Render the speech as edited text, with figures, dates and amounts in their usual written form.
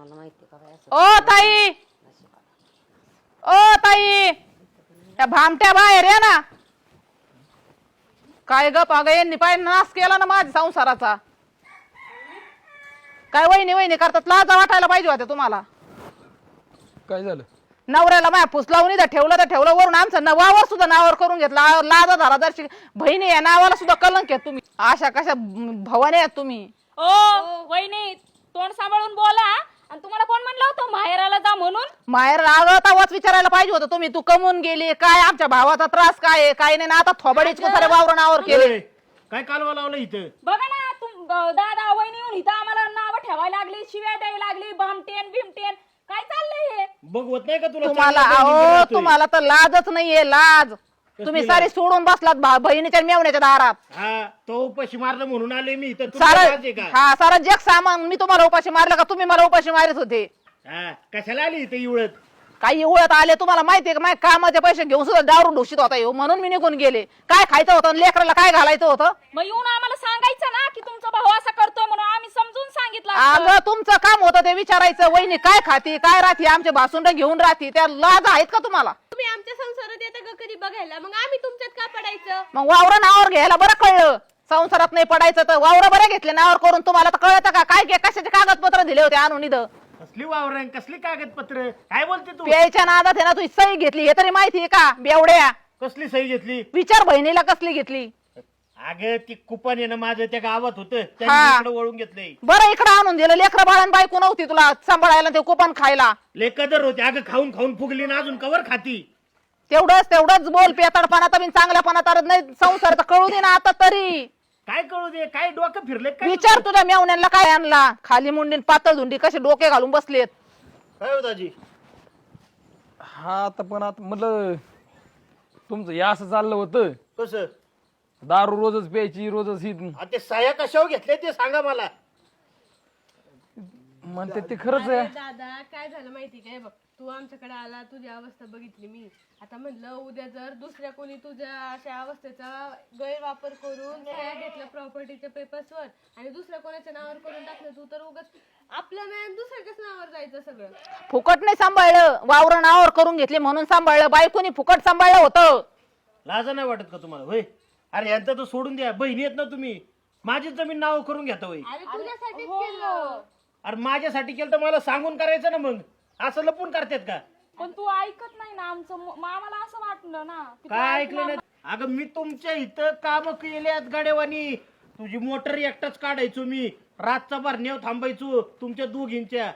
मला माहिती का बाई असं ओ ताई, ओ ताई, त्या भामट्या बाहेर या ना. काय गप अगं यांनी पाय नाश केला ना माझ्या संसाराचा. काय वहिनी वहिनी करतात, लाजा वाटायला पाहिजे होत्या तुम्हाला. काय झालं? नवऱ्याला माया फुस लावून इथं ठेवलं तर ठेवलं, वरून आमचं नावावर सुद्धा नावावर करून घेतला. लाजा धरा जरशी बहिणी या नावाला सुद्धा कलंक आहे तुम्ही. अशा कशा भवाने आहेत तुम्ही. ओ वहिनी तोंड सांभाळून बोला. आणि तुम्हाला कोण म्हणलं होतं माहेराला जा म्हणून? माहेर रागत आवाज विचारायला पाहिजे होतं तुम्ही. तू कमवून गेली काय, आमच्या भावाचा त्रास काय आहे काय नाही ना. आता थोबडीच सारे वावर नावावर केले. काय कालवा लावलं इथं? बघा ना दादा वहिनी येऊन इथं आम्हाला नाव ठेवायला लागली, शिव्या द्यायला लागली, भामटेन भीमटेन. काय चाललंय हे? बघवत नाही का तुला? तुम्हाला चांगलं बहिणी अहो बनवतोय. तुम्हाला तर लाजच नाहीये, लाज. तुम्ही सारे सोडून बसलात बहिणीच्या मेवण्याच्या दारात. हा तो उपाशी मारलं म्हणून आले मी इथं. सारा तुला लाज आहे का? हा सारा जग सामान मी तुम्हाला उपाशी मारलं का तुम्ही मला उपाशी मारत होते? हा कशाला आली इथं इवळत? काही उळत आले तुम्हाला माहितीये का? माझ्या कामाचे पैसे घेऊन सुद्धा दारू ढोशीत होता येऊ म्हणून मी निघून गेले. काय खायचं होतं आणि लेकराला काय घालायचं होतं? मग येऊन आम्हाला सांगायचं ना की तुमचा भाऊ असा करतोय म्हणून. आम्ही समजून सांगितलं असतं. अगं तुमचं काम होतं ते विचारायचं. वहिनी काय खाती काय राहते, आमचे भासुंड घेऊन राहते, त्या लाज आहेत का तुम्हाला? तुम्ही आमच्या संसारात येता का कधी बघायला? मग आम्ही तुमच्यात का पडायचं? मग वावर नावावर घ्यायला बरं कळलं. संसारात नाही पडायचं तर वावर बरे घेतले नावावर करून. तुम्हाला तर कळतं का काय कशाचे कागदपत्र दिले होते आणून इथं? कसली वावरण कसली कागदपत्र? काय बोलते तू? प्यायच्या नादात आहे ना तू सही घेतली हे तरी माहितीये का? बेवड्या कसली सही घेतली? विचार बहिणीला कसली घेतली. अगं ती कुपन आहे ना माझं त्या गावात होतं, हा. त्यांनी वळून घेतलंय. बरं इकडे आणून दिलं. लेकरं बाळान बायको नव्हती तुला सांभाळायला ते कुपन खायला. लेकदर होते. अगं खाऊन खाऊन फुगली ना अजून कवर खाती? तेवढंच बोल. पेताडपणा तर चांगल्यापणा तर नाही. संसार तर कळू दे ना आता तरी. काय कळू दे? काय डोकं फिरले काय? विचार तुझ्या मेवण्यांना काय आणला. खाली मुंडीन पातळ धुंडी कसे डोके घालून बसलेत. काय हो दाजी? हा आता पण आता म्हटलं तुमचं हे असं चाललं होतं. कसं? दारू रोजच प्यायची रोजच ही ते साया कशावर घेतले ते सांगा मला. म्हणते ते खरंच आहे. अरे दादा काय झालं माहिती काय? बघ तू आमच्याकडे आला, तुझी अवस्था बघितली मी. आता म्हणलं उद्या जर दुसऱ्या कोणी तुझ्या अशा अवस्थेचा गैरवापर करून सह्या घेतल्या प्रॉपर्टीच्या पेपर्सवर आणि दुसऱ्या कोणाच्या नावावर करून टाकलं, तू तर उगाच आपलं नाही दुसऱ्याच्याच नावावर जायचं सगळं. फुकट नाही सांभाळलं. वावर नावावर करून घेतले म्हणून सांभाळलं. बायकोनी फुकट सांभाळलं होतं. लाजा नाही वाटत का तुम्हाला? होय अरे यांचं तर सोडून द्या. बहिणी आहेत ना तुम्ही. माझी जमीन नाव करून घेता होय? अरे तुझ्यासाठीच केलं. अरे माझ्यासाठी केलं तर मला सांगून करायचं ना. मग असं लपून करतात का? पण तू ऐकत नाही ना आमचं. मग आम्हाला असं वाटलं ना की तू काय ऐकणार ऐकलं नाही? अगं मी तुमच्या इथं काम केल्यात गाड्यावानी. तुझी मोटर एकटाच काढायचो मी. रातचा भरण्यावर थांबायचो तुमच्या दोघींच्या.